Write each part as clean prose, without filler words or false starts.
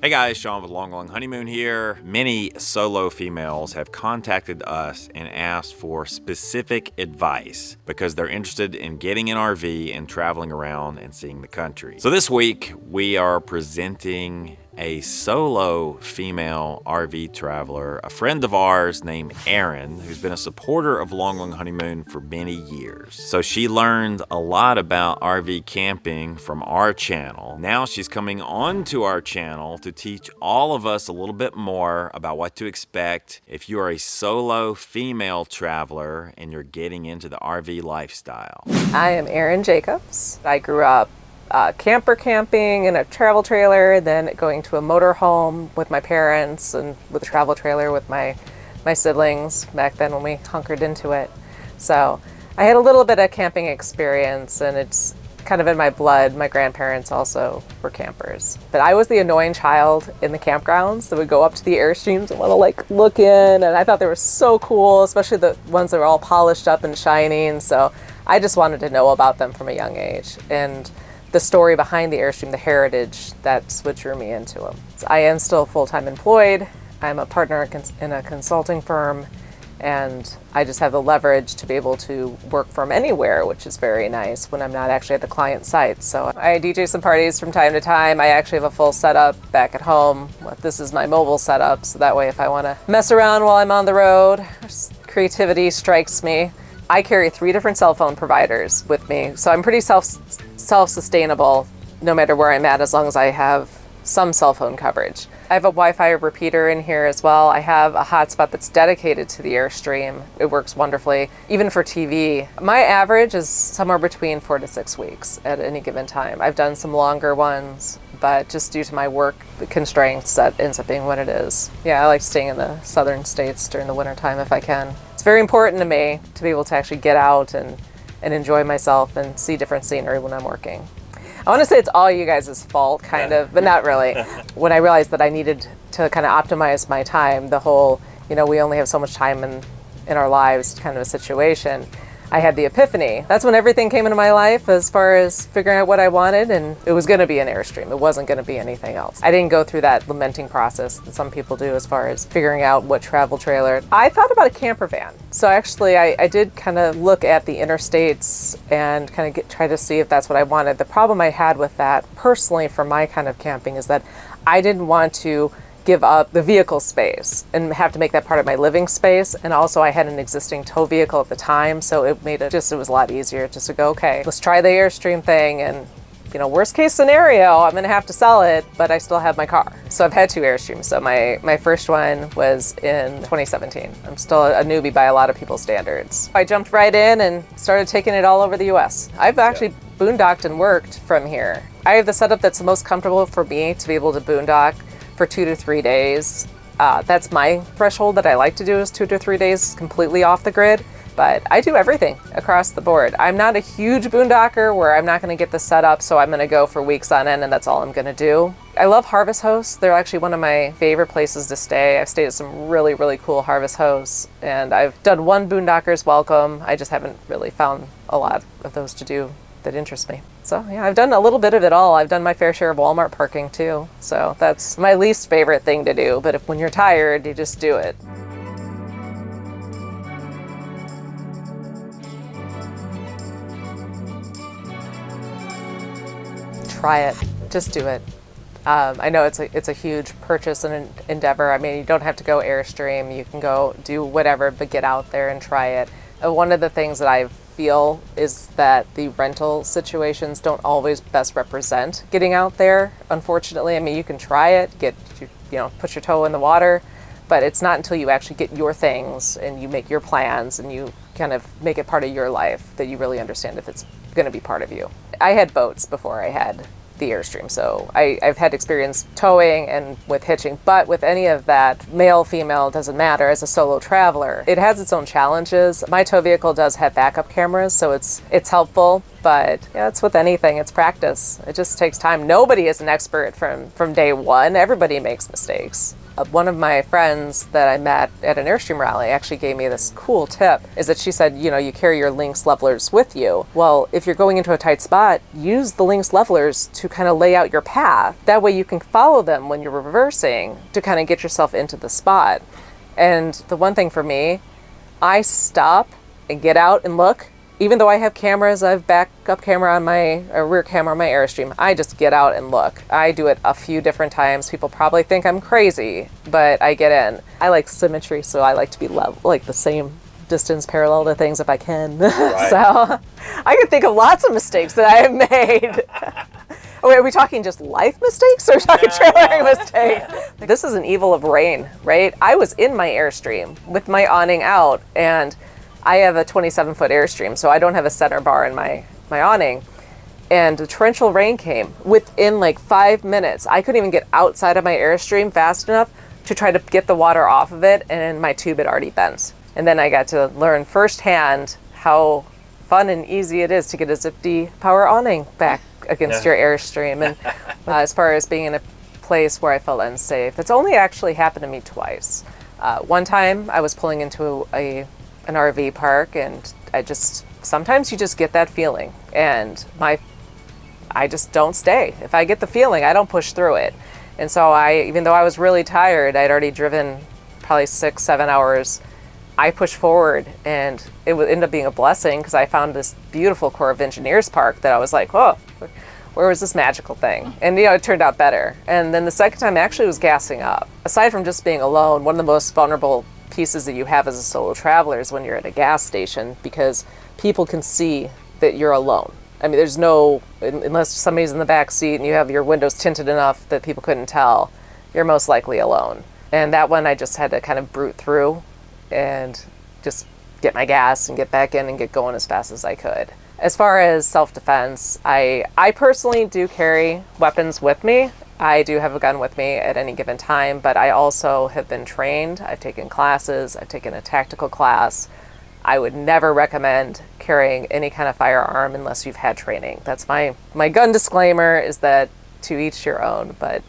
Hey guys, Shawn with Long Honeymoon here. Many solo females have contacted us and asked for specific advice because they're interested in getting an RV and traveling around and seeing the country. So this week we are presenting a solo female RV traveler, a friend of ours named Erin, who's been a supporter of Long Honeymoon for many years. So she learned a lot about RV camping from our channel. Now she's coming on to our channel to teach all of us a little bit more about what to expect if you are a solo female traveler and you're getting into the RV lifestyle. I am Erin Jacobs. I grew up camper camping in a travel trailer, then going to a motor home with my parents and with a travel trailer with my siblings back then when we hunkered into it. So I had a little bit of camping experience and it's kind of in my blood. My grandparents also were campers. But I was the annoying child in the campgrounds that would go up to the Airstreams and want to look in, and I thought they were so cool, especially the ones that were all polished up and shining. So I just wanted to know about them from a young age. And the story behind the Airstream, the heritage, that's what drew me into them. So I am still full-time employed. I'm a partner in a consulting firm, and I just have the leverage to be able to work from anywhere, which is very nice when I'm not actually at the client site. So I DJ some parties from time to time. I actually have a full setup back at home. This is my mobile setup, so that way if I want to mess around while I'm on the road, creativity strikes me. I carry 3 different cell phone providers with me, so I'm pretty self-sustainable no matter where I'm at, as long as I have some cell phone coverage. I have a Wi-Fi repeater in here as well. I have a hotspot that's dedicated to the Airstream. It works wonderfully, even for TV. My average is somewhere between 4 to 6 weeks at any given time. I've done some longer ones, but just due to my work constraints, that ends up being what it is. Yeah, I like staying in the southern states during the wintertime if I can. It's very important to me to be able to actually get out and enjoy myself and see different scenery when I'm working. I want to say it's all you guys' fault, kind of, but not really. When I realized that I needed to kind of optimize my time, the whole, we only have so much time in our lives kind of a situation, I had the epiphany. That's when everything came into my life as far as figuring out what I wanted, and it was going to be an Airstream. It wasn't going to be anything else. I didn't go through that lamenting process that some people do as far as figuring out what travel trailer. I thought about a camper van. So actually I did kind of look at the interstates and kind of try to see if that's what I wanted. The problem I had with that personally for my kind of camping is that I didn't want to give up the vehicle space and have to make that part of my living space. And also I had an existing tow vehicle at the time, so it was a lot easier just to go, okay, let's try the Airstream thing, and worst case scenario, I'm gonna have to sell it, but I still have my car. So I've had 2 Airstreams. So my first one was in 2017. I'm still a newbie by a lot of people's standards. I jumped right in and started taking it all over the US. I've actually boondocked and worked from here. I have the setup that's the most comfortable for me to be able to boondock for 2 to 3 days. That's my threshold that I like to do, is 2 to 3 days completely off the grid. But I do everything across the board. I'm not a huge boondocker where I'm not going to get the setup, so I'm going to go for weeks on end and that's all I'm going to do. I love harvest hosts. They're actually one of my favorite places to stay. I've stayed at some really, really cool harvest hosts, and I've done one boondocker's welcome. I just haven't really found a lot of those to do that interest me. So yeah, I've done a little bit of it all. I've done my fair share of Walmart parking too. So that's my least favorite thing to do. But when you're tired, you just do it. Try it. Just do it. I know it's a huge purchase and an endeavor. I mean, you don't have to go Airstream. You can go do whatever, but get out there and try it. One of the things that I feel is that the rental situations don't always best represent getting out there, unfortunately. I mean, you can try it, put your toe in the water, but it's not until you actually get your things and you make your plans and you kind of make it part of your life that you really understand if it's going to be part of you. I had boats before I had the Airstream, so I've had experience towing and with hitching, but with any of that, male, female, doesn't matter. As a solo traveler, it has its own challenges. My tow vehicle does have backup cameras, so it's helpful, but yeah, it's with anything, it's practice. It just takes time. Nobody is an expert from day one. Everybody makes mistakes. One of my friends that I met at an Airstream rally actually gave me this cool tip, is that she said, you carry your Lynx levelers with you. Well, if you're going into a tight spot, use the Lynx levelers to kind of lay out your path. That way you can follow them when you're reversing to kind of get yourself into the spot. And the one thing for me, I stop and get out and look. Even though I have cameras, I have backup camera on my rear camera on my Airstream, I just get out and look. I do it a few different times. People probably think I'm crazy, but I get in. I like symmetry, so I like to be like the same distance parallel to things if I can. Right. So I can think of lots of mistakes that I have made. Wait, are we talking just life mistakes or are we talking trailering mistakes? This is an evil of rain, right? I was in my Airstream with my awning out, and I have a 27-foot Airstream, so I don't have a center bar in my awning. And the torrential rain came within like 5 minutes. I couldn't even get outside of my Airstream fast enough to try to get the water off of it, and my tube had already bent. And then I got to learn firsthand how fun and easy it is to get a Zip-D power awning back against your Airstream. And as far as being in a place where I felt unsafe, it's only actually happened to me twice. One time I was pulling into an RV park, and sometimes you just get that feeling, and I just don't stay. If I get the feeling, I don't push through it. And so even though I was really tired, I'd already driven probably 6-7 hours, I pushed forward, and it would end up being a blessing because I found this beautiful Corps of Engineers park that I was like, oh, where was this magical thing? And it turned out better. And then the second time actually was gassing up. Aside from just being alone, one of the most vulnerable pieces that you have as a solo traveler is when you're at a gas station, because people can see that you're alone. I mean, there's unless somebody's in the back seat and you have your windows tinted enough that people couldn't tell, you're most likely alone. And that one I just had to kind of brute through and just get my gas and get back in and get going as fast as I could. As far as self-defense, I personally do carry weapons with me. I do have a gun with me at any given time, but I also have been trained. I've taken classes. I've taken a tactical class. I would never recommend carrying any kind of firearm unless you've had training. That's my gun disclaimer, is that to each your own, but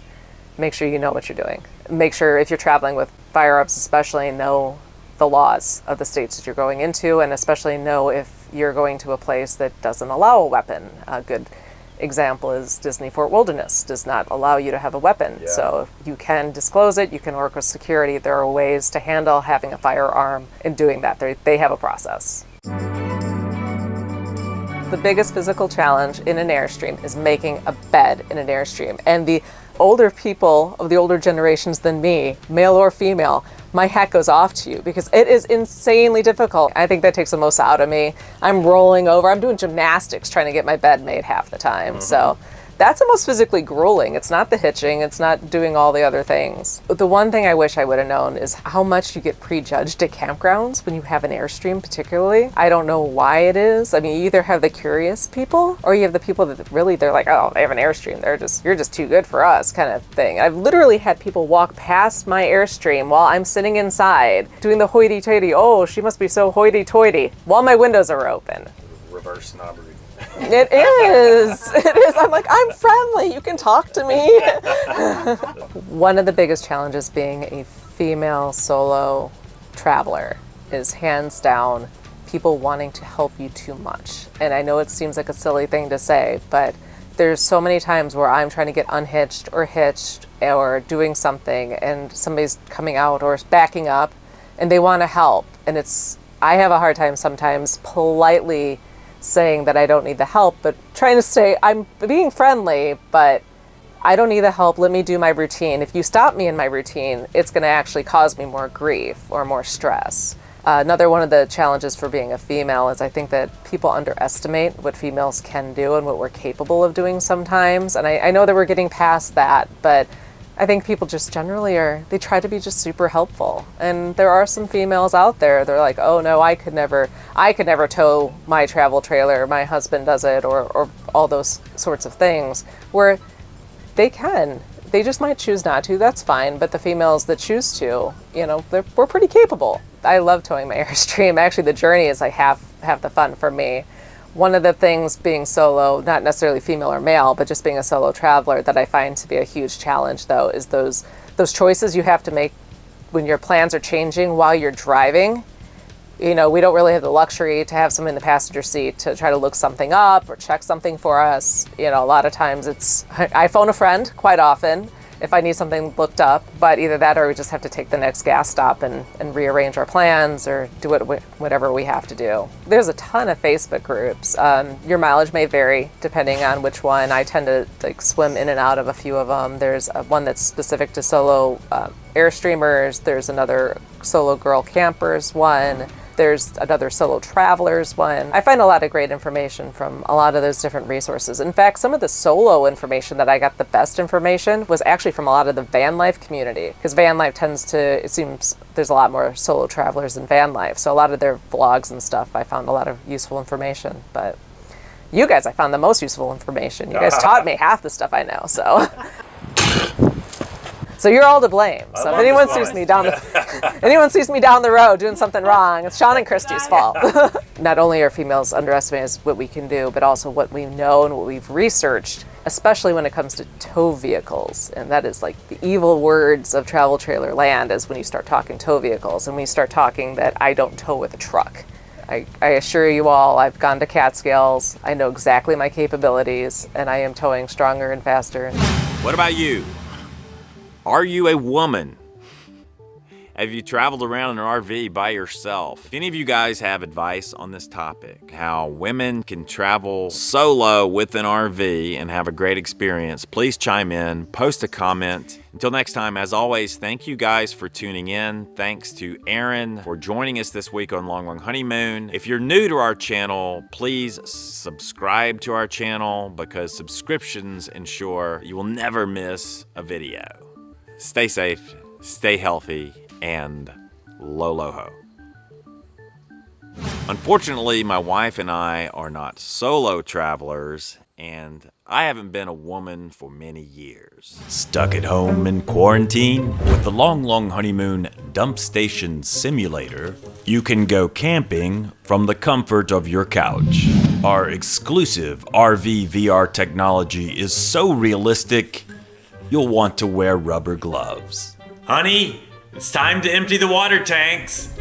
make sure you know what you're doing. Make sure if you're traveling with firearms, especially know the laws of the states that you're going into, and especially know if you're going to a place that doesn't allow a weapon. A good example is Disney Fort Wilderness does not allow you to have a weapon. Yeah. So you can disclose it, you can work with security. There are ways to handle having a firearm and doing that. They have a process. The biggest physical challenge in an Airstream is making a bed in an Airstream. And the older people of the older generations than me, male or female, my hat goes off to you because it is insanely difficult. I think that takes the most out of me. I'm rolling over. I'm doing gymnastics trying to get my bed made half the time. Mm-hmm. So that's the most physically grueling. It's not the hitching. It's not doing all the other things. The one thing I wish I would have known is how much you get prejudged at campgrounds when you have an Airstream particularly. I don't know why it is. I mean, you either have the curious people or you have the people that really, they're like, oh, they have an Airstream. You're just too good for us kind of thing. I've literally had people walk past my Airstream while I'm sitting inside doing the hoity-toity, oh, she must be so hoity-toity, while my windows are open. Reverse snobbery. It is. It is. I'm like, I'm friendly. You can talk to me. One of the biggest challenges being a female solo traveler is hands down people wanting to help you too much. And I know it seems like a silly thing to say, but there's so many times where I'm trying to get unhitched or hitched or doing something and somebody's coming out or backing up and they want to help. And I have a hard time sometimes politely saying that I don't need the help, but trying to say I'm being friendly, but I don't need the help. Let me do my routine. If you stop me in my routine, it's going to actually cause me more grief or more stress. Another one of the challenges for being a female is I think that people underestimate what females can do and what we're capable of doing sometimes. And I know that we're getting past that, but I think people just generally they try to be just super helpful. And there are some females out there, they're like, oh no, I could never tow my travel trailer, my husband does it, or all those sorts of things, where they can. They just might choose not to, that's fine, but the females that choose to, we're pretty capable. I love towing my Airstream. Actually, the journey is like half the fun for me. One of the things being solo, not necessarily female or male, but just being a solo traveler that I find to be a huge challenge though, is those choices you have to make when your plans are changing while you're driving. You know, we don't really have the luxury to have someone in the passenger seat to try to look something up or check something for us. You know, a lot of times I phone a friend quite often if I need something looked up, but either that or we just have to take the next gas stop and rearrange our plans or do whatever we have to do. There's a ton of Facebook groups. Your mileage may vary depending on which one. I tend to swim in and out of a few of them. There's one that's specific to solo Airstreamers. There's another solo girl campers one. There's another solo travelers one. I find a lot of great information from a lot of those different resources. In fact, some of the solo information that I got the best information was actually from a lot of the van life community, because van life it seems there's a lot more solo travelers in van life. So a lot of their vlogs and stuff, I found a lot of useful information. But you guys, I found the most useful information. You guys taught me half the stuff I know, so. So you're all to blame. So if anyone sees me down the road doing something wrong, it's Shawn and Christy's fault. Not only are females underestimated what we can do, but also what we know and what we've researched, especially when it comes to tow vehicles. And that is like the evil words of travel trailer land, is when you start talking tow vehicles and we start talking that I don't tow with a truck. I assure you all, I've gone to Catskills. I know exactly my capabilities, and I am towing stronger and faster. What about you? Are you a woman? Have you traveled around in an RV by yourself? If any of you guys have advice on this topic, how women can travel solo with an RV and have a great experience, please chime in, post a comment. Until next time, as always, thank you guys for tuning in. Thanks to Erin for joining us this week on Long Long Honeymoon. If you're new to our channel, please subscribe to our channel, because subscriptions ensure you will never miss a video. Stay safe, stay healthy, and lo-lo-ho. Unfortunately, my wife and I are not solo travelers, and I haven't been a woman for many years. Stuck at home in quarantine? With the Long Long Honeymoon Dump Station Simulator, you can go camping from the comfort of your couch. Our exclusive RV VR technology is so realistic, you'll want to wear rubber gloves. Honey, it's time to empty the water tanks.